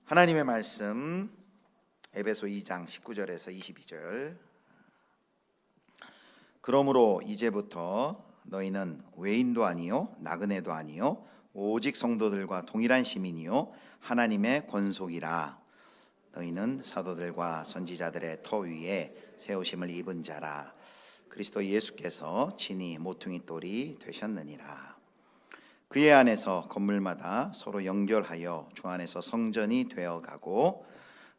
하나님의 말씀 에베소 2장 19절에서 22절. 그러므로 이제부터 너희는 외인도 아니요 나그네도 아니요 오직 성도들과 동일한 시민이요 하나님의 권속이라. 너희는 사도들과 선지자들의 터 위에 세우심을 입은 자라. 그리스도 예수께서 친히 모퉁이 돌이 되셨느니라. 그의 안에서 건물마다 서로 연결하여 주 안에서 성전이 되어가고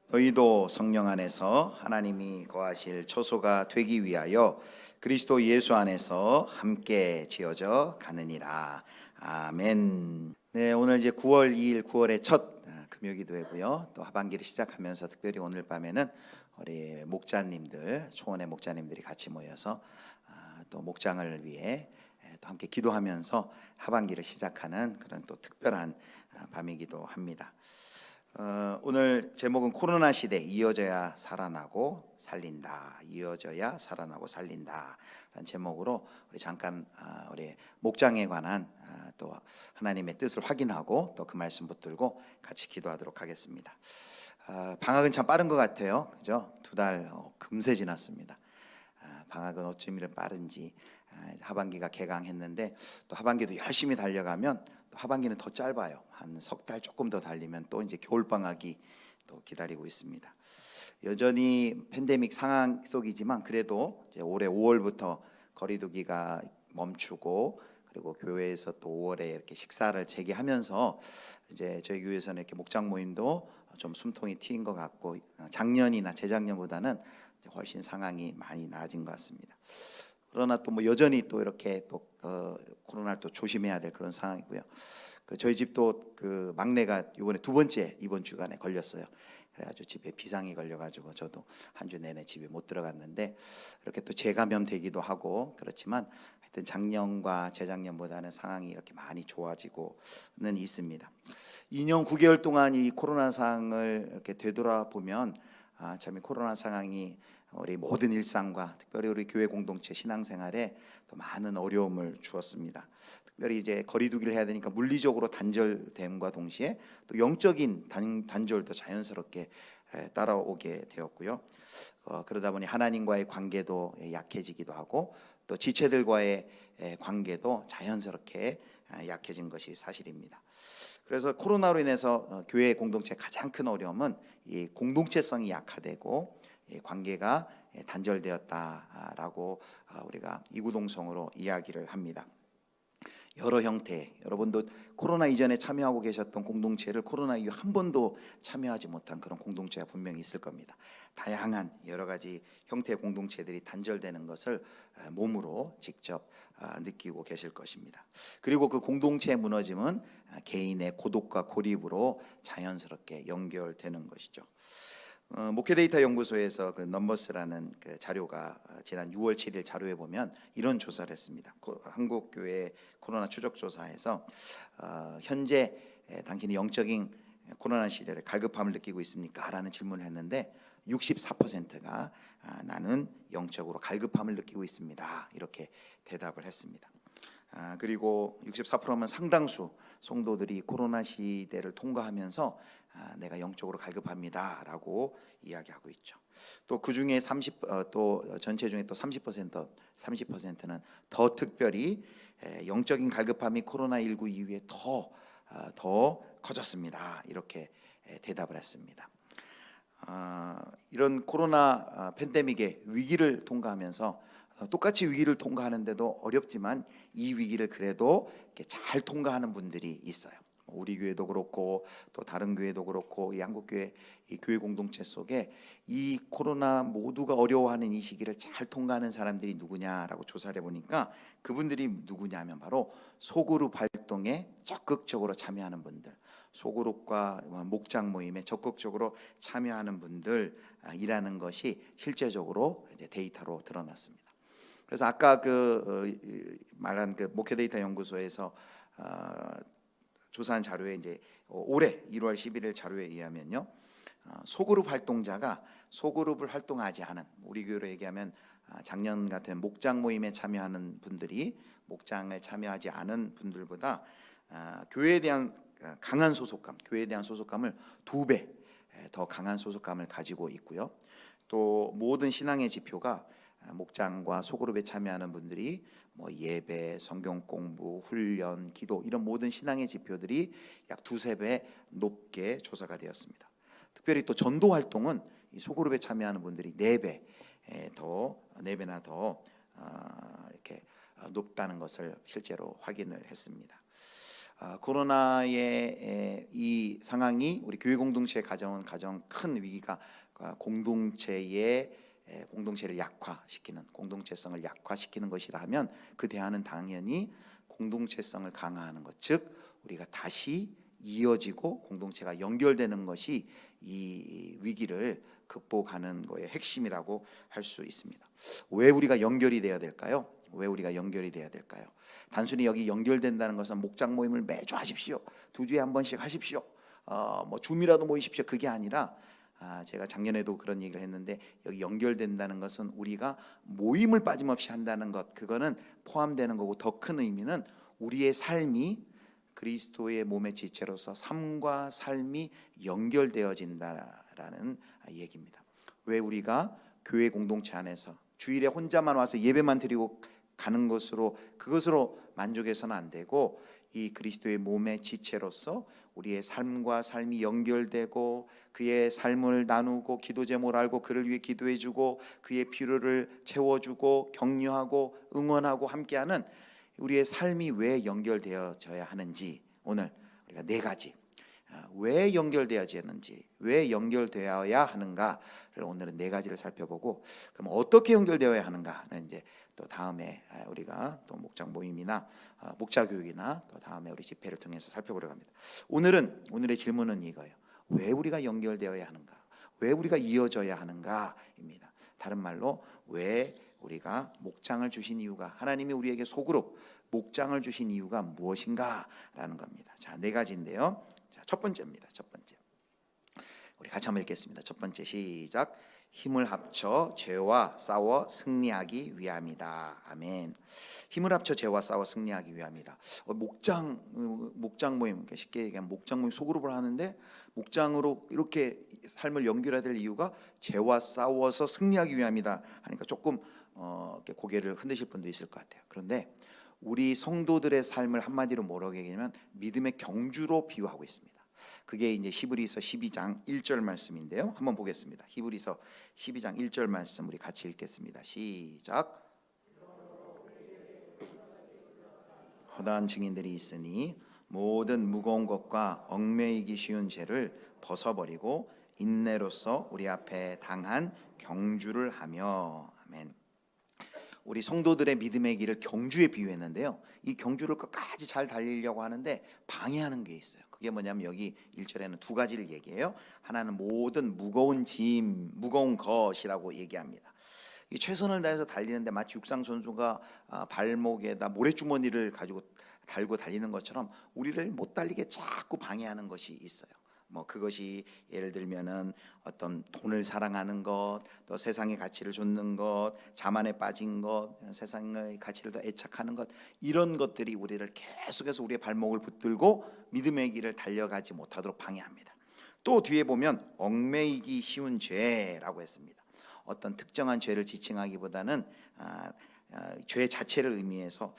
너희도 성령 안에서 하나님이 거하실 처소가 되기 위하여 그리스도 예수 안에서 함께 지어져 가느니라. 아멘. 네, 오늘 이제 9월 2일 9월의 첫 금요기도회고요. 또 하반기를 시작하면서 특별히 오늘 밤에는 우리 목자님들, 초원의 목자님들이 같이 모여서 또 목장을 위해 또 함께 기도하면서 하반기를 시작하는 그런 또 특별한 밤이기도 합니다. 오늘 제목은 코로나 시대 이어져야 살아나고 살린다. 이어져야 살아나고 살린다 라는 제목으로 우리 잠깐 우리 목장에 관한 또 하나님의 뜻을 확인하고 또 그 말씀 붙들고 같이 기도하도록 하겠습니다. 방학은 참 빠른 것 같아요. 그죠? 2달 금세 지났습니다. 방학은 어쩜 이렇게 빠른지. 하반기가 개강했는데 또 하반기도 열심히 달려가면 또 하반기는 더 짧아요. 한 석 달 조금 더 달리면 또 이제 겨울방학이 또 기다리고 있습니다. 여전히 팬데믹 상황 속이지만 그래도 이제 올해 5월부터 거리두기가 멈추고 그리고 교회에서 또 5월에 이렇게 식사를 재개하면서 이제 저희 교회에서는 이렇게 목장 모임도 좀 숨통이 트인 것 같고 작년이나 재작년보다는 이제 훨씬 상황이 많이 나아진 것 같습니다. 그러나 또 뭐 여전히 또 이렇게 또 코로나를 또 조심해야 될 그런 상황이고요. 저희 집도 그 막내가 이번에 2번째 이번 주간에 걸렸어요. 그래가지고 집에 비상이 걸려가지고 저도 한 주 내내 집에 못 들어갔는데 이렇게 또 재감염되기도 하고 그렇지만 하여튼 작년과 재작년보다는 상황이 이렇게 많이 좋아지고는 있습니다. 2년 9개월 동안 이 코로나 상황을 이렇게 되돌아보면 참 이 코로나 상황이 우리 모든 일상과 특별히 우리 교회 공동체 신앙생활에 또 많은 어려움을 주었습니다. 특별히 이제 거리두기를 해야 되니까 물리적으로 단절됨과 동시에 또 영적인 단절도 자연스럽게 따라오게 되었고요. 그러다 보니 하나님과의 관계도 약해지기도 하고 또 지체들과의 관계도 자연스럽게 약해진 것이 사실입니다. 그래서 코로나로 인해서 교회 공동체의 가장 큰 어려움은 이 공동체성이 약화되고 관계가 단절되었다라고 우리가 이구동성으로 이야기를 합니다. 여러 형태, 여러분도 코로나 이전에 참여하고 계셨던 공동체를 코로나 이후 한 번도 참여하지 못한 그런 공동체가 분명히 있을 겁니다. 다양한 여러 가지 형태의 공동체들이 단절되는 것을 몸으로 직접 느끼고 계실 것입니다. 그리고 그 공동체의 무너짐은 개인의 고독과 고립으로 자연스럽게 연결되는 것이죠. 목회데이터 연구소에서 그 넘버스라는 그 자료가 지난 6월 7일 자료에 보면 이런 조사를 했습니다. 한국교회 코로나 추적 조사에서 현재 당신이 영적인 코로나 시절에 갈급함을 느끼고 있습니까? 라는 질문을 했는데 64%가 나는 영적으로 갈급함을 느끼고 있습니다. 이렇게 대답을 했습니다. 그리고 64%면 상당수 성도들이 코로나 시대를 통과하면서 내가 영적으로 갈급합니다 라고 이야기하고 있죠. 또 그 중에 또 전체 중에 또 30%는 더 특별히 영적인 갈급함이 코로나19 이후에 더 커졌습니다. 이렇게 대답을 했습니다. 이런 코로나 팬데믹의 위기를 통과하면서 똑같이 위기를 통과하는데도 어렵지만 이 위기를 그래도 잘 통과하는 분들이 있어요. 우리 교회도 그렇고 또 다른 교회도 그렇고 이 한국교회 이 교회 공동체 속에 이 코로나 모두가 어려워하는 이 시기를 잘 통과하는 사람들이 누구냐라고 조사를 해보니까 그분들이 누구냐면 바로 소그룹 활동에 적극적으로 참여하는 분들, 소그룹과 목장 모임에 적극적으로 참여하는 분들이라는 것이 실제적으로 이제 데이터로 드러났습니다. 그래서 아까 말한 그 목회데이터 연구소에서 조사한 자료에 이제 올해 1월 11일 자료에 의하면요, 소그룹 활동자가 소그룹을 활동하지 않은, 우리 교회로 얘기하면 작년 같은 목장 모임에 참여하는 분들이 목장을 참여하지 않은 분들보다 교회에 대한 강한 소속감, 교회에 대한 소속감을 2배, 더 강한 소속감을 가지고 있고요. 또 모든 신앙의 지표가 목장과 소그룹에 참여하는 분들이 뭐 예배, 성경 공부, 훈련, 기도 이런 모든 신앙의 지표들이 약 두세 배 높게 조사가 되었습니다. 특별히 또 전도 활동은 이 소그룹에 참여하는 분들이 네 배나 더 이렇게 높다는 것을 실제로 확인을 했습니다. 코로나의 이 상황이 우리 교회 공동체에 가져온 가장 큰 위기가 공동체를 약화시키는, 공동체성을 약화시키는 것이라 하면 그 대안은 당연히 공동체성을 강화하는 것, 즉 우리가 다시 이어지고 공동체가 연결되는 것이 이 위기를 극복하는 거의 핵심이라고 할 수 있습니다. 왜 우리가 연결이 되어야 될까요? 왜 우리가 연결이 돼야 될까요? 단순히 여기 연결된다는 것은 목장 모임을 매주 하십시오, 2주에 한 번씩 하십시오, 뭐 줌이라도 모이십시오, 그게 아니라 제가 작년에도 그런 얘기를 했는데, 여기 연결된다는 것은 우리가 모임을 빠짐없이 한다는 것, 그거는 포함되는 거고, 더 큰 의미는 우리의 삶이 그리스도의 몸의 지체로서 삶과 삶이 연결되어진다라는 얘기입니다. 왜 우리가 교회 공동체 안에서 주일에 혼자만 와서 예배만 드리고 가는 그것으로 만족해서는 안 되고, 이 그리스도의 몸의 지체로서 우리의 삶과 삶이 연결되고 그의 삶을 나누고 기도 제목을 알고 그를 위해 기도해주고 그의 필요를 채워주고 격려하고 응원하고 함께하는 우리의 삶이 왜 연결되어져야 하는지, 오늘 우리가 네 가지 왜 연결되어지는지, 왜 연결되어야 하는가를 오늘은 네 가지를 살펴보고, 그럼 어떻게 연결되어야 하는가는 이제 또 다음에 우리가 또 목장 모임이나 목자 교육이나 또 다음에 우리 집회를 통해서 살펴보려고 합니다. 오늘의 질문은 이거예요. 왜 우리가 연결되어야 하는가? 왜 우리가 이어져야 하는가입니다. 다른 말로 왜 우리가 목장을 주신 이유가, 하나님이 우리에게 소그룹 목장을 주신 이유가 무엇인가라는 겁니다. 자, 네 가지인데요. 자, 첫 번째입니다. 첫 번째. 우리 같이 한번 읽겠습니다. 첫 번째 시작. 힘을 합쳐 죄와 싸워 승리하기 위함이다. 아멘. 힘을 합쳐 죄와 싸워 승리하기 위함이다. 목장 모임, 쉽게 얘기하면 목장 모임 소그룹을 하는데, 목장으로 이렇게 삶을 연결해야 될 이유가 죄와 싸워서 승리하기 위함이다 하니까 조금 이렇게 고개를 흔드실 분도 있을 것 같아요. 그런데 우리 성도들의 삶을 한마디로 뭐라고 얘기하냐면 믿음의 경주로 비유하고 있습니다. 그게 이제 히브리서 12장 1절 말씀인데요. 한번 보겠습니다. 히브리서 12장 1절 말씀 우리 같이 읽겠습니다. 시작. 허다한 증인들이 있으니 모든 무거운 것과 얽매이기 쉬운 죄를 벗어버리고 인내로서 우리 앞에 당한 경주를 하며. 아멘. 우리 성도들의 믿음의 길을 경주에 비유했는데요. 이 경주를 끝까지 잘 달리려고 하는데 방해하는 게 있어요. 그게 뭐냐면 여기 1절에는 두 가지를 얘기해요. 하나는 모든 무거운 짐, 무거운 것이라고 얘기합니다. 이 최선을 다해서 달리는데 마치 육상 선수가 발목에다 모래주머니를 가지고 달고 달리는 것처럼 우리를 못 달리게 자꾸 방해하는 것이 있어요. 뭐 그것이 예를 들면은 어떤 돈을 사랑하는 것, 또 세상의 가치를 좇는 것, 자만에 빠진 것, 세상의 가치를 더 애착하는 것, 이런 것들이 우리를 계속해서 우리의 발목을 붙들고 믿음의 길을 달려가지 못하도록 방해합니다. 또 뒤에 보면 얽매이기 쉬운 죄라고 했습니다. 어떤 특정한 죄를 지칭하기보다는 죄 자체를 의미해서,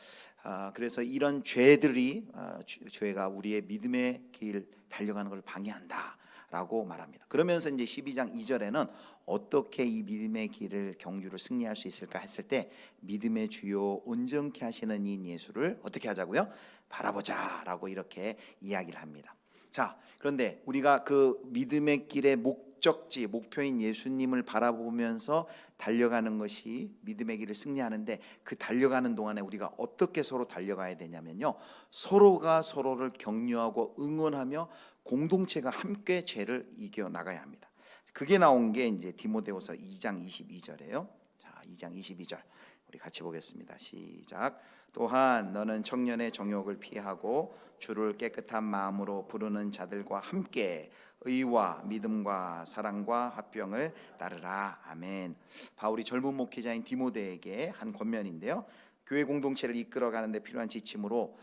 그래서 이런 죄가 우리의 믿음의 길 달려가는 걸 방해한다라고 말합니다. 그러면서 이제 12장 2절에는 어떻게 이 믿음의 길을 경주를 승리할 수 있을까 했을 때, 믿음의 주요 온전케 하시는 이 예수를 어떻게 하자고요? 바라보자라고 이렇게 이야기를 합니다. 자, 그런데 우리가 그 믿음의 길의 목적지, 목표인 예수님을 바라보면서 달려가는 것이 믿음의 길을 승리하는데, 그 달려가는 동안에 우리가 어떻게 서로 달려가야 되냐면요, 서로가 서로를 격려하고 응원하며 공동체가 함께 죄를 이겨 나가야 합니다. 그게 나온 게 이제 디모데후서 2장 22절이에요. 자, 2장 22절 우리 같이 보겠습니다. 시작. 또한 너는 청년의 정욕을 피하고 주를 깨끗한 마음으로 부르는 자들과 함께 의와 믿음과 사랑과 화평을 따르라. 아멘. 바울이 젊은 목회자인 디모데에게 한 권면인데요, 교회 공동체를 이끌어가는 데 필요한 지침으로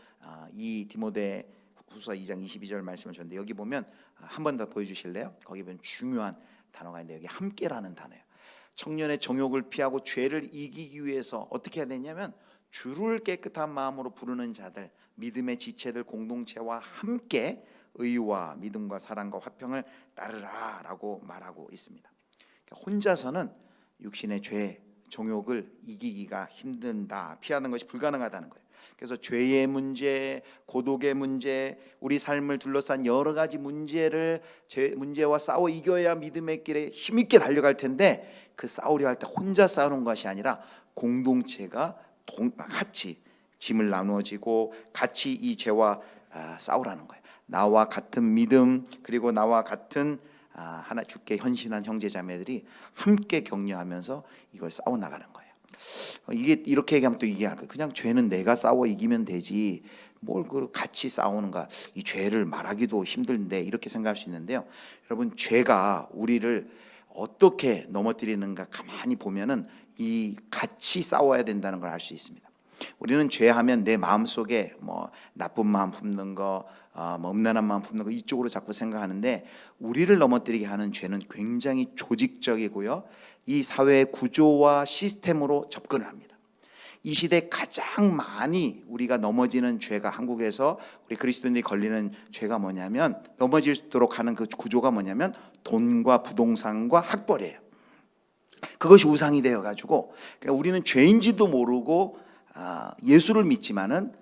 이 디모데 후서 2장 22절 말씀을 줬는데 여기 보면 한 번 더 보여주실래요? 거기 보면 중요한 단어가 있는데 여기 함께라는 단어예요. 청년의 정욕을 피하고 죄를 이기기 위해서 어떻게 해야 되냐면 주를 깨끗한 마음으로 부르는 자들, 믿음의 지체들 공동체와 함께 의와 믿음과 사랑과 화평을 따르라라고 말하고 있습니다. 그러니까 혼자서는 육신의 죄, 정욕을 이기기가 힘든다, 피하는 것이 불가능하다는 거예요. 그래서 죄의 문제, 고독의 문제, 우리 삶을 둘러싼 여러 가지 문제와 싸워 이겨야 믿음의 길에 힘있게 달려갈 텐데, 그 싸우려 할 때 혼자 싸우는 것이 아니라 공동체가 같이 짐을 나누어지고 같이 이 죄와 싸우라는 거예요. 나와 같은 믿음, 그리고 나와 같은 하나 주께 헌신한 형제자매들이 함께 격려하면서 이걸 싸워 나가는 거예요. 이게 이렇게 얘기하면 또 이해할 거예요. 그냥 죄는 내가 싸워 이기면 되지 뭘 같이 싸우는가, 이 죄를 말하기도 힘든데 이렇게 생각할 수 있는데요. 여러분, 죄가 우리를 어떻게 넘어뜨리는가 가만히 보면은 이 같이 싸워야 된다는 걸 알 수 있습니다. 우리는 죄하면 내 마음속에 뭐 나쁜 마음 품는 거, 뭐 음란한 마음 품는 거 이쪽으로 자꾸 생각하는데, 우리를 넘어뜨리게 하는 죄는 굉장히 조직적이고요, 이 사회의 구조와 시스템으로 접근을 합니다. 이 시대에 가장 많이 우리가 넘어지는 죄가, 한국에서 우리 그리스도인들이 걸리는 죄가 뭐냐면, 넘어지도록 하는 그 구조가 뭐냐면 돈과 부동산과 학벌이에요. 그것이 우상이 되어가지고, 그러니까 우리는 죄인지도 모르고 예수를 믿지만은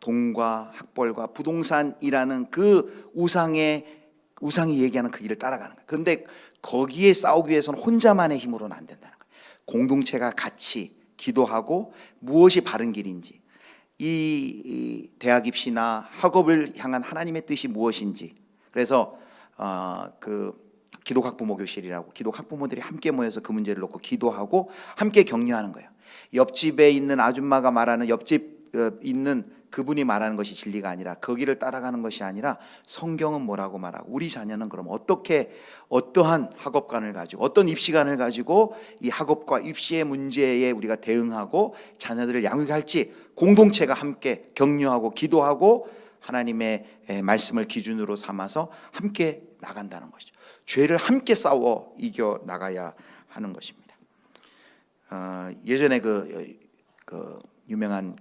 돈과 학벌과 부동산이라는 그 우상이 얘기하는 그 길을 따라가는 거예요. 그런데 거기에 싸우기 위해서는 혼자만의 힘으로는 안 된다는 거예요. 공동체가 같이 기도하고 무엇이 바른 길인지, 이 대학 입시나 학업을 향한 하나님의 뜻이 무엇인지, 그래서 그 기독 학부모 교실이라고 기독 학부모들이 함께 모여서 그 문제를 놓고 기도하고 함께 격려하는 거예요. 옆집에 있는 아줌마가 말하는, 옆집 있는 그분이 말하는 것이 진리가 아니라, 거기를 따라가는 것이 아니라 성경은 뭐라고 말하고, 우리 자녀는 그럼 어떠한 학업관을 가지고, 어떤 입시관을 가지고 이 학업과 입시의 문제에 우리가 대응하고 자녀들을 양육할지 공동체가 함께 격려하고 기도하고 하나님의 말씀을 기준으로 삼아서 함께 나간다는 것이죠. 죄를 함께 싸워 이겨 나가야 하는 것입니다. 예전에 그 유명한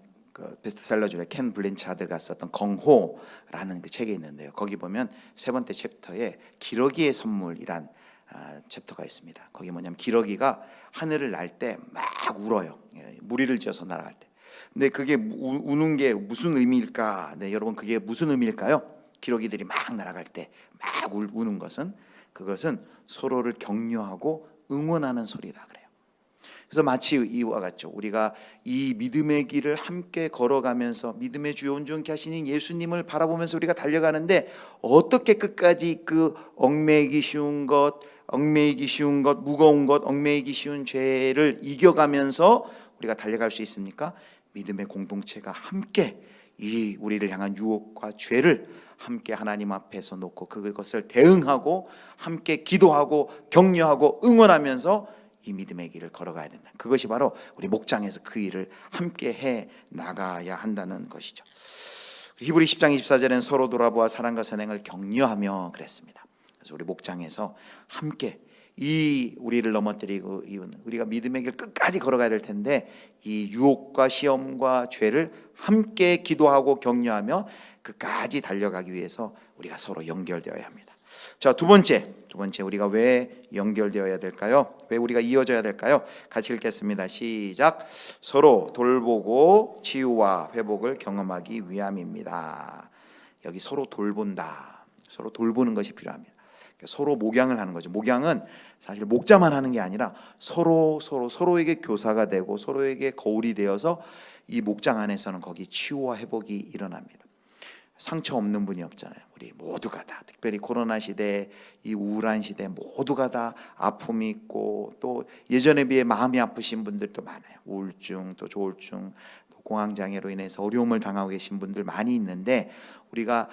베스트셀러 중에 켄 블랜차드가 썼던 공호라는 그 책이 있는데요. 거기 보면 세 번째 챕터에 기러기의 선물이란 챕터가 있습니다. 거기 뭐냐면 기러기가 하늘을 날 때 막 울어요. 무리를 지어서 날아갈 때. 근데 그게 우는 게 무슨 의미일까? 네, 여러분, 그게 무슨 의미일까요? 기러기들이 막 날아갈 때 막 우는 것은, 그것은 서로를 격려하고 응원하는 소리라 그래요. 그래서 마치 이와 같죠. 우리가 이 믿음의 길을 함께 걸어가면서 믿음의 주요 온전케 하시는 예수님을 바라보면서 우리가 달려가는데, 어떻게 끝까지 그 얽매이기 쉬운 것, 무거운 것, 얽매이기 쉬운 죄를 이겨가면서 우리가 달려갈 수 있습니까? 믿음의 공동체가 함께 이 우리를 향한 유혹과 죄를 함께 하나님 앞에서 놓고 그것을 대응하고 함께 기도하고 격려하고 응원하면서 이 믿음의 길을 걸어가야 된다. 그것이 바로 우리 목장에서 그 일을 함께 해 나가야 한다는 것이죠. 히브리 10장 24절에는 서로 돌아보아 사랑과 선행을 격려하며 그랬습니다. 그래서 우리 목장에서 함께 이 우리를 넘어뜨리고 우리가 믿음의 길 끝까지 걸어가야 될 텐데, 이 유혹과 시험과 죄를 함께 기도하고 격려하며 끝까지 달려가기 위해서 우리가 서로 연결되어야 합니다. 자, 두 번째 우리가 왜 연결되어야 될까요? 왜 우리가 이어져야 될까요? 같이 읽겠습니다. 시작. 서로 돌보고 치유와 회복을 경험하기 위함입니다. 여기 서로 돌본다, 서로 돌보는 것이 필요합니다. 서로 목양을 하는 거죠. 목양은 사실 목자만 하는 게 아니라 서로에게 교사가 되고 서로에게 거울이 되어서 이 목장 안에서는 거기 치유와 회복이 일어납니다. 상처 없는 분이 없잖아요. 우리 모두가 다, 특별히 코로나 시대, 이 우울한 시대 모두가 다 아픔이 있고, 또 예전에 비해 마음이 아프신 분들도 많아요. 우울증, 또 조울증, 또 공황장애로 인해서 어려움을 당하고 계신 분들 많이 있는데, 우리가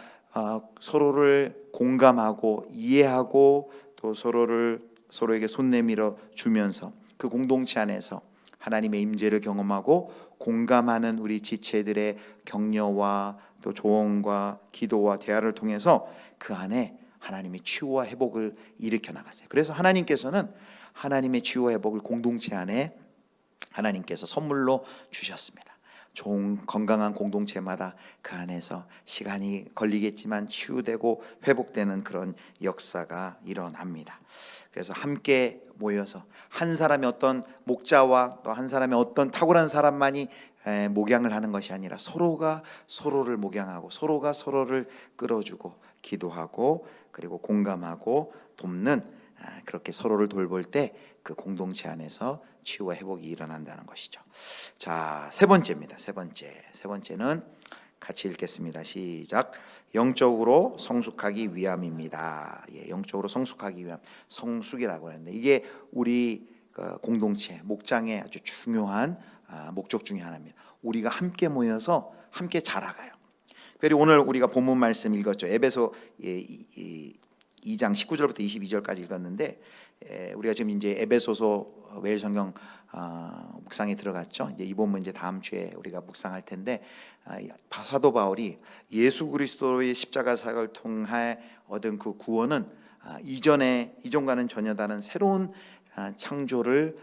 서로를 공감하고 이해하고 또 서로에게 손 내밀어 주면서 그 공동체 안에서 하나님의 임재를 경험하고 공감하는 우리 지체들의 격려와 또 조언과 기도와 대화를 통해서 그 안에 하나님의 치유와 회복을 일으켜 나갔어요. 그래서 하나님께서는 하나님의 치유와 회복을 공동체 안에 하나님께서 선물로 주셨습니다. 좋은 건강한 공동체마다 그 안에서 시간이 걸리겠지만 치유되고 회복되는 그런 역사가 일어납니다. 그래서 함께 모여서 한 사람의 어떤 목자와 또 한 사람의 어떤 탁월한 사람만이 목양을 하는 것이 아니라 서로가 서로를 목양하고 서로가 서로를 끌어주고 기도하고 그리고 공감하고 돕는, 그렇게 서로를 돌볼 때 그 공동체 안에서 치유와 회복이 일어난다는 것이죠. 자, 세 번째입니다. 세 번째는 같이 읽겠습니다. 시작. 영적으로 성숙하기 위함입니다. 영적으로 성숙하기 위함, 성숙이라고 하는데 이게 우리 공동체 목장의 아주 중요한 목적 중에 하나입니다. 우리가 함께 모여서 함께 자라가요. 특별히 오늘 우리가 본문 말씀 읽었죠. 에베소 2장 19절부터 22절까지 읽었는데, 우리가 지금 이제 에베소서 매일 성경 묵상에 들어갔죠. 이제 이 본문 이제 다음 주에 우리가 묵상할 텐데, 사도 바울이 예수 그리스도의 십자가 사역을 통해 얻은 그 구원은 이전과는 전혀 다른 새로운 창조를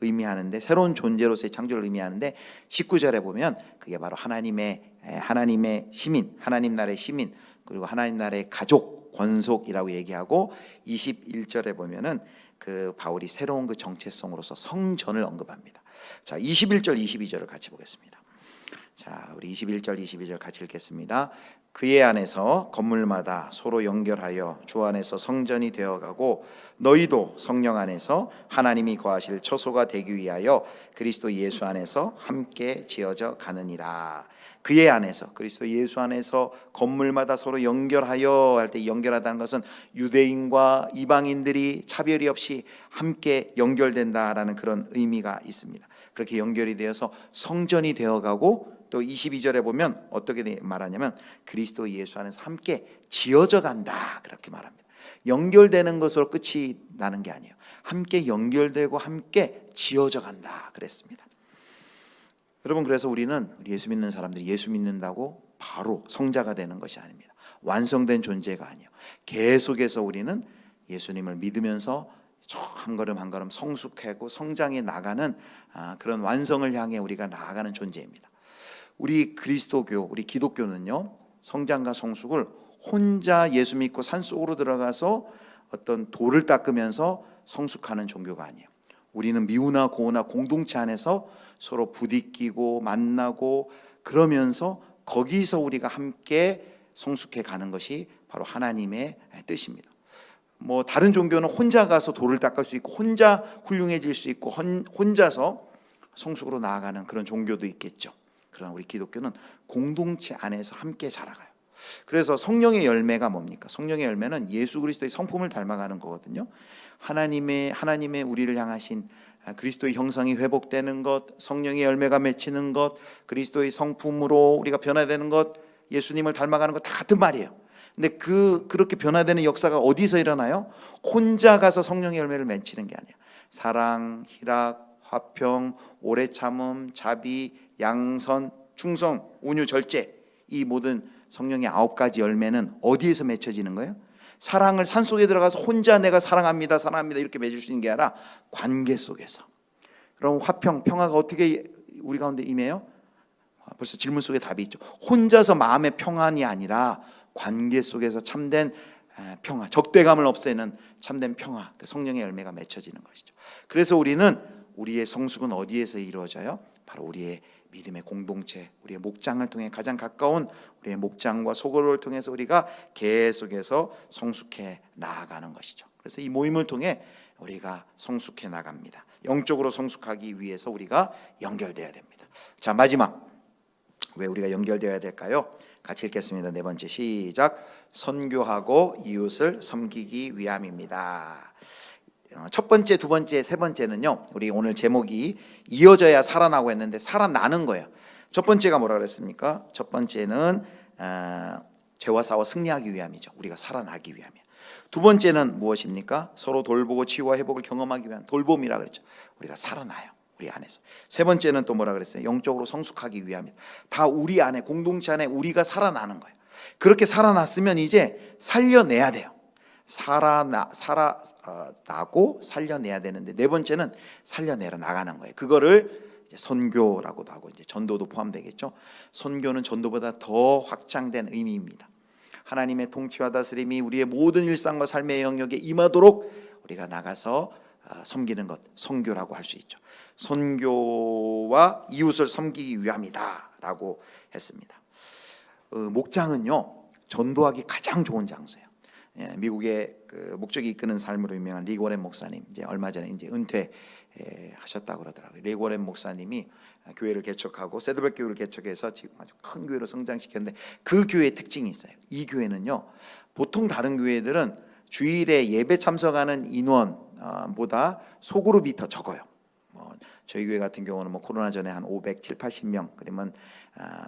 의미하는데, 새로운 존재로서의 창조를 의미하는데, 19절에 보면 그게 바로 하나님의 시민, 하나님 나라의 시민, 그리고 하나님 나라의 가족, 권속이라고 얘기하고, 21절에 보면은 그 바울이 새로운 그 정체성으로서 성전을 언급합니다. 자, 21절, 22절을 같이 보겠습니다. 자, 우리 21절, 22절 같이 읽겠습니다. 그의 안에서 건물마다 서로 연결하여 주 안에서 성전이 되어가고, 너희도 성령 안에서 하나님이 거하실 처소가 되기 위하여 그리스도 예수 안에서 함께 지어져 가느니라. 그의 안에서, 그리스도 예수 안에서 건물마다 서로 연결하여 할 때, 연결하다는 것은 유대인과 이방인들이 차별이 없이 함께 연결된다라는 그런 의미가 있습니다. 그렇게 연결이 되어서 성전이 되어가고, 또 22절에 보면 어떻게 말하냐면 그리스도 예수 안에서 함께 지어져 간다, 그렇게 말합니다. 연결되는 것으로 끝이 나는 게 아니에요. 함께 연결되고 함께 지어져 간다 그랬습니다. 여러분, 그래서 우리는 예수 믿는 사람들이 예수 믿는다고 바로 성자가 되는 것이 아닙니다. 완성된 존재가 아니에요. 계속해서 우리는 예수님을 믿으면서 한 걸음 한 걸음 성숙하고 성장해 나가는 그런 완성을 향해 우리가 나아가는 존재입니다. 우리 그리스도교, 우리 기독교는요, 성장과 성숙을 혼자 예수 믿고 산속으로 들어가서 어떤 돌을 닦으면서 성숙하는 종교가 아니에요. 우리는 미우나 고우나 공동체 안에서 서로 부딪히고 만나고 그러면서 거기서 우리가 함께 성숙해 가는 것이 바로 하나님의 뜻입니다. 뭐 다른 종교는 혼자 가서 돌을 닦을 수 있고 혼자 훌륭해질 수 있고 혼자서 성숙으로 나아가는 그런 종교도 있겠죠. 그러나 우리 기독교는 공동체 안에서 함께 자라가요. 그래서 성령의 열매가 뭡니까? 성령의 열매는 예수 그리스도의 성품을 닮아가는 거거든요. 하나님의 우리를 향하신 그리스도의 형상이 회복되는 것, 성령의 열매가 맺히는 것, 그리스도의 성품으로 우리가 변화되는 것, 예수님을 닮아가는 것 다 같은 말이에요. 근데 그렇게 변화되는 역사가 어디서 일어나요? 혼자 가서 성령의 열매를 맺히는 게 아니에요. 사랑, 희락, 화평, 오래 참음, 자비, 양선, 충성, 온유, 절제, 이 모든 성령의 9가지 열매는 어디에서 맺혀지는 거예요? 사랑을 산속에 들어가서 혼자 내가 사랑합니다 이렇게 맺을 수 있는 게 아니라 관계 속에서. 그럼 화평, 평화가 어떻게 우리 가운데 임해요? 벌써 질문 속에 답이 있죠. 혼자서 마음의 평안이 아니라 관계 속에서 참된 평화, 적대감을 없애는 참된 평화, 성령의 열매가 맺혀지는 것이죠. 그래서 우리의 성숙은 어디에서 이루어져요? 바로 우리의 믿음의 공동체, 우리의 목장을 통해 가장 가까운 우리의 목장과 소그룹을 통해서 우리가 계속해서 성숙해 나아가는 것이죠. 그래서 이 모임을 통해 우리가 성숙해 나갑니다. 영적으로 성숙하기 위해서 우리가 연결돼야 됩니다. 자, 마지막, 왜 우리가 연결되어야 될까요? 같이 읽겠습니다. 네 번째, 시작. 선교하고 이웃을 섬기기 위함입니다. 첫 번째, 두 번째, 세 번째는요, 우리 오늘 제목이 이어져야 살아나고 했는데 살아나는 거예요. 첫 번째가 뭐라 그랬습니까? 첫 번째는 죄와 싸워 승리하기 위함이죠. 우리가 살아나기 위함이에요. 두 번째는 무엇입니까? 서로 돌보고 치유와 회복을 경험하기 위한 돌봄이라 그랬죠. 우리가 살아나요, 우리 안에서. 세 번째는 또 뭐라 그랬어요? 영적으로 성숙하기 위함이다. 다 우리 안에, 공동체 안에 우리가 살아나는 거예요. 그렇게 살아났으면 이제 살려내야 돼요. 살아나고 살려내야 되는데, 네 번째는 살려내러 나가는 거예요. 그거를 이제 선교라고도 하고 이제 전도도 포함되겠죠. 선교는 전도보다 더 확장된 의미입니다. 하나님의 통치와 다스림이 우리의 모든 일상과 삶의 영역에 임하도록 우리가 나가서 섬기는 것, 선교라고 할 수 있죠. 선교와 이웃을 섬기기 위함이다라고 했습니다. 목장은요, 전도하기 가장 좋은 장소예요. 미국의 그 목적이 이끄는 삶으로 유명한 리그 워렌 목사님, 이제 얼마 전에 이제 은퇴하셨다고 그러더라고요. 리그 워렌 목사님이 교회를 개척하고 세드백 교회를 개척해서 지금 아주 큰 교회로 성장시켰는데, 그 교회의 특징이 있어요. 이 교회는요, 보통 다른 교회들은 주일에 예배 참석하는 인원보다 소그룹이 더 적어요. 저희 교회 같은 경우는 코로나 전에 한 570, 80명, 그러면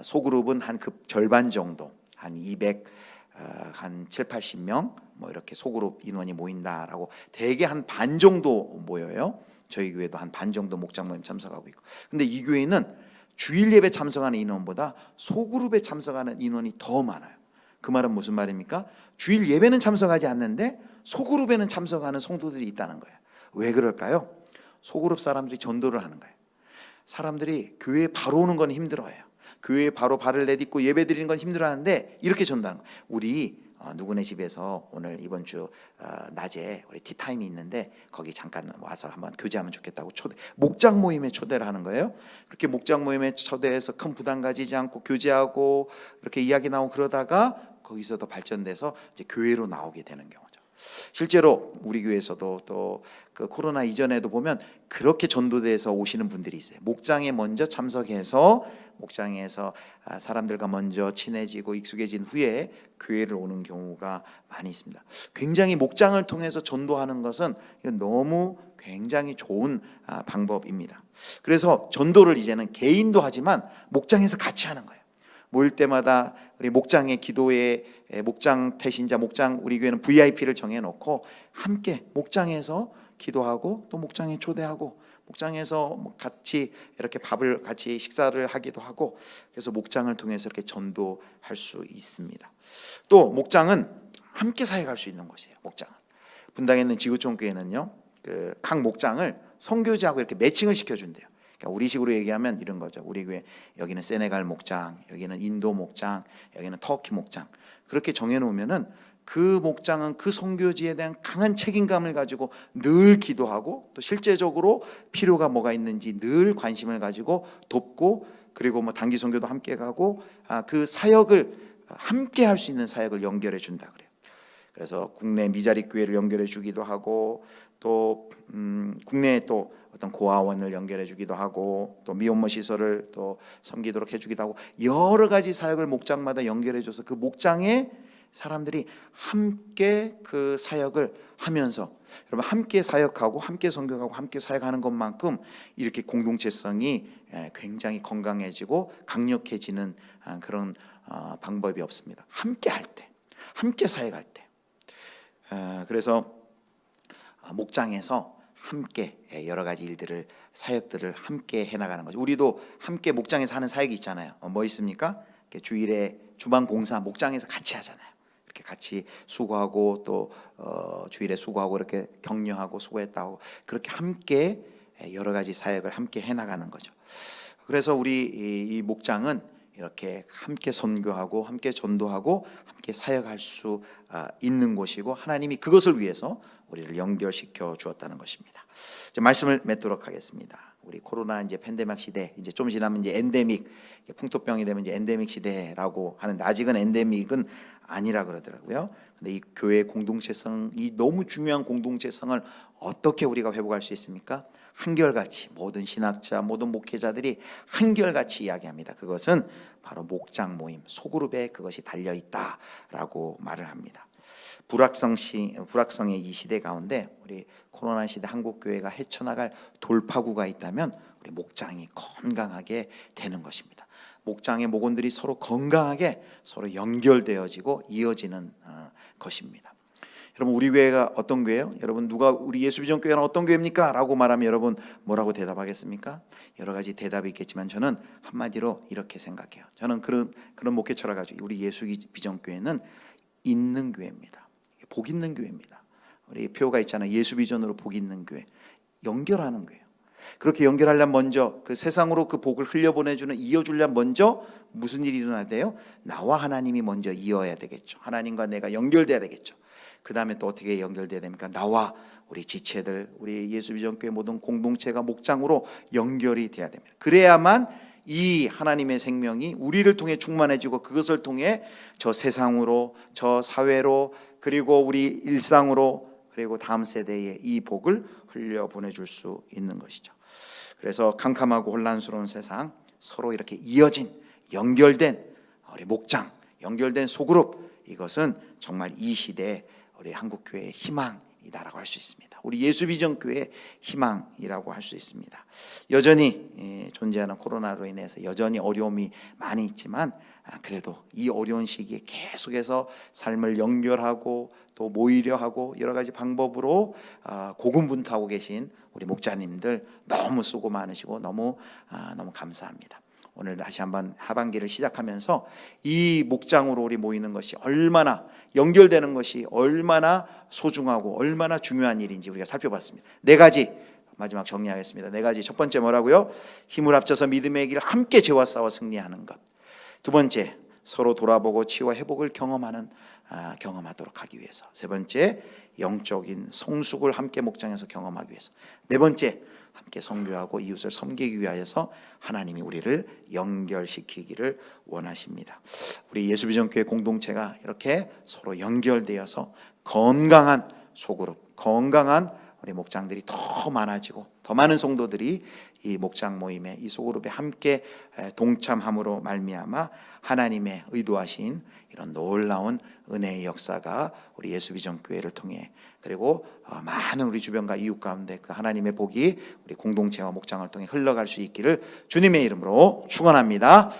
소그룹은 한 급 절반 정도, 한 200, 한 7, 80명 이렇게 소그룹 인원이 모인다라고, 대개 한 반 정도 모여요. 저희 교회도 한 반 정도 목장 모임 참석하고 있고. 근데 이 교회는 주일 예배 참석하는 인원보다 소그룹에 참석하는 인원이 더 많아요. 그 말은 무슨 말입니까? 주일 예배는 참석하지 않는데 소그룹에는 참석하는 성도들이 있다는 거예요. 왜 그럴까요? 소그룹 사람들이 전도를 하는 거예요. 사람들이 교회에 바로 오는 건 힘들어해요. 교회에 바로 발을 내딛고 예배 드리는 건 힘들어하는데, 이렇게 전도하는 거예요. 우리 누구네 집에서 오늘 이번 주 낮에 우리 티타임이 있는데 거기 잠깐 와서 한번 교제하면 좋겠다고 목장 모임에 초대를 하는 거예요. 그렇게 목장 모임에 초대해서 큰 부담 가지지 않고 교제하고 이렇게 이야기 나오고, 그러다가 거기서 더 발전돼서 이제 교회로 나오게 되는 경우죠. 실제로 우리 교회에서도 또 그 코로나 이전에도 보면 그렇게 전도돼서 오시는 분들이 있어요. 목장에 먼저 참석해서 목장에서 사람들과 먼저 친해지고 익숙해진 후에 교회를 오는 경우가 많이 있습니다. 굉장히 목장을 통해서 전도하는 것은 너무 굉장히 좋은 방법입니다. 그래서 전도를 이제는 개인도 하지만 목장에서 같이 하는 거예요. 모일 때마다 우리 목장의 기도회, 목장 태신자, 목장, 우리 교회는 VIP를 정해놓고 함께 목장에서 기도하고, 또 목장에 초대하고, 목장에서 같이 이렇게 밥을 같이 식사를 하기도 하고, 그래서 목장을 통해서 이렇게 전도할 수 있습니다. 또 목장은 함께 사역할 수 있는 곳이에요. 목장은 분당에 있는 지구촌 교회는요, 각 목장을 선교지하고 이렇게 매칭을 시켜준대요. 그러니까 우리식으로 얘기하면 이런 거죠. 우리 교회 여기는 세네갈 목장, 여기는 인도 목장, 여기는 터키 목장, 그렇게 정해놓으면은 그 목장은 그 선교지에 대한 강한 책임감을 가지고 늘 기도하고, 또 실제적으로 필요가 뭐가 있는지 늘 관심을 가지고 돕고, 그리고 단기 선교도 함께 가고, 그 사역을 함께 할 수 있는 사역을 연결해 준다 그래요. 그래서 국내 미자립 교회를 연결해 주기도 하고, 또 국내에 또 어떤 고아원을 연결해 주기도 하고, 또 미혼모 시설을 또 섬기도록 해주기도 하고, 여러 가지 사역을 목장마다 연결해 줘서 그 목장에 사람들이 함께 그 사역을 하면서, 여러분 함께 사역하고 함께 선교하고 함께 사역하는 것만큼 이렇게 공동체성이 굉장히 건강해지고 강력해지는 그런 방법이 없습니다. 함께 할 때, 함께 사역할 때. 그래서 목장에서 함께 여러 가지 일들을, 사역들을 함께 해나가는 거죠. 우리도 함께 목장에서 하는 사역이 있잖아요. 뭐 있습니까? 주일에 주방 공사 목장에서 같이 하잖아요. 이렇게 같이 수고하고, 또 주일에 수고하고, 이렇게 격려하고 수고했다고, 그렇게 함께 여러 가지 사역을 함께 해나가는 거죠. 그래서 우리 이 목장은 이렇게 함께 선교하고 함께 전도하고 함께 사역할 수 있는 곳이고, 하나님이 그것을 위해서 우리를 연결시켜 주었다는 것입니다. 이제 말씀을 맺도록 하겠습니다. 우리 코로나 이제 팬데믹 시대, 이제 좀 지나면 이제 엔데믹, 풍토병이 되면 이제 엔데믹 시대라고 하는데, 아직은 엔데믹은 아니라 그러더라고요. 근데 이 교회 공동체성, 이 너무 중요한 공동체성을 어떻게 우리가 회복할 수 있습니까? 한결같이 모든 신학자, 모든 목회자들이 한결같이 이야기합니다. 그것은 바로 목장 모임, 소그룹에 그것이 달려 있다라고 말을 합니다. 불확성의 이 시대 가운데 우리 코로나 시대 한국 교회가 헤쳐나갈 돌파구가 있다면 우리 목장이 건강하게 되는 것입니다. 목장의 목원들이 서로 건강하게 서로 연결되어지고 이어지는 것입니다. 여러분 우리 교회가 어떤 교회예요? 여러분 누가 우리 예수비전교회는 어떤 교회입니까? 라고 말하면 여러분 뭐라고 대답하겠습니까? 여러 가지 대답이 있겠지만 저는 한마디로 이렇게 생각해요. 저는 그런 목회 철학 가지고 우리 예수비전교회는 있는 교회입니다. 복 있는 교회입니다. 우리 표가 있잖아요. 예수비전으로 복 있는 교회. 연결하는 교회예요. 그렇게 연결하려면 먼저 그 세상으로 그 복을 흘려보내주는 이어주려면 먼저 무슨 일이 일어나야 돼요? 나와 하나님이 먼저 이어야 되겠죠. 하나님과 내가 연결돼야 되겠죠. 그 다음에 또 어떻게 연결돼야 됩니까? 나와 우리 지체들, 우리 예수비전교회 모든 공동체가 목장으로 연결이 돼야 됩니다. 그래야만 이 하나님의 생명이 우리를 통해 충만해지고 그것을 통해 저 세상으로, 저 사회로, 그리고 우리 일상으로, 그리고 다음 세대에 이 복을 흘려보내줄 수 있는 것이죠. 그래서 캄캄하고 혼란스러운 세상, 서로 이렇게 이어진 연결된 우리 목장, 연결된 소그룹, 이것은 정말 이 시대에 우리 한국교회의 희망이다라고 할 수 있습니다. 우리 예수비전교회의 희망이라고 할 수 있습니다. 여전히 존재하는 코로나로 인해서 여전히 어려움이 많이 있지만 그래도 이 어려운 시기에 계속해서 삶을 연결하고 또 모이려 하고 여러 가지 방법으로 고군분투하고 계신 우리 목자님들 너무 수고 많으시고 너무 감사합니다. 오늘 다시 한번 하반기를 시작하면서 이 목장으로 우리 모이는 것이 얼마나 연결되는 것이 얼마나 소중하고 얼마나 중요한 일인지 우리가 살펴봤습니다. 4가지 마지막 정리하겠습니다. 4가지. 첫 번째 뭐라고요? 힘을 합쳐서 믿음의 길을 함께 죄와 싸워 승리하는 것. 두 번째, 서로 돌아보고 치유와 회복을 경험하도록 하기 위해서. 세 번째, 영적인 성숙을 함께 목장에서 경험하기 위해서. 네 번째, 함께 선교하고 이웃을 섬기기 위하여서 하나님이 우리를 연결시키기를 원하십니다. 우리 예수비전교회 공동체가 이렇게 서로 연결되어서 건강한 소그룹, 건강한 우리 목장들이 더 많아지고 더 많은 성도들이 이 목장 모임에 이 소그룹에 함께 동참함으로 말미암아 하나님의 의도하신 이런 놀라운 은혜의 역사가 우리 예수비전교회를 통해 그리고 많은 우리 주변과 이웃 가운데 그 하나님의 복이 우리 공동체와 목장을 통해 흘러갈 수 있기를 주님의 이름으로 축원합니다.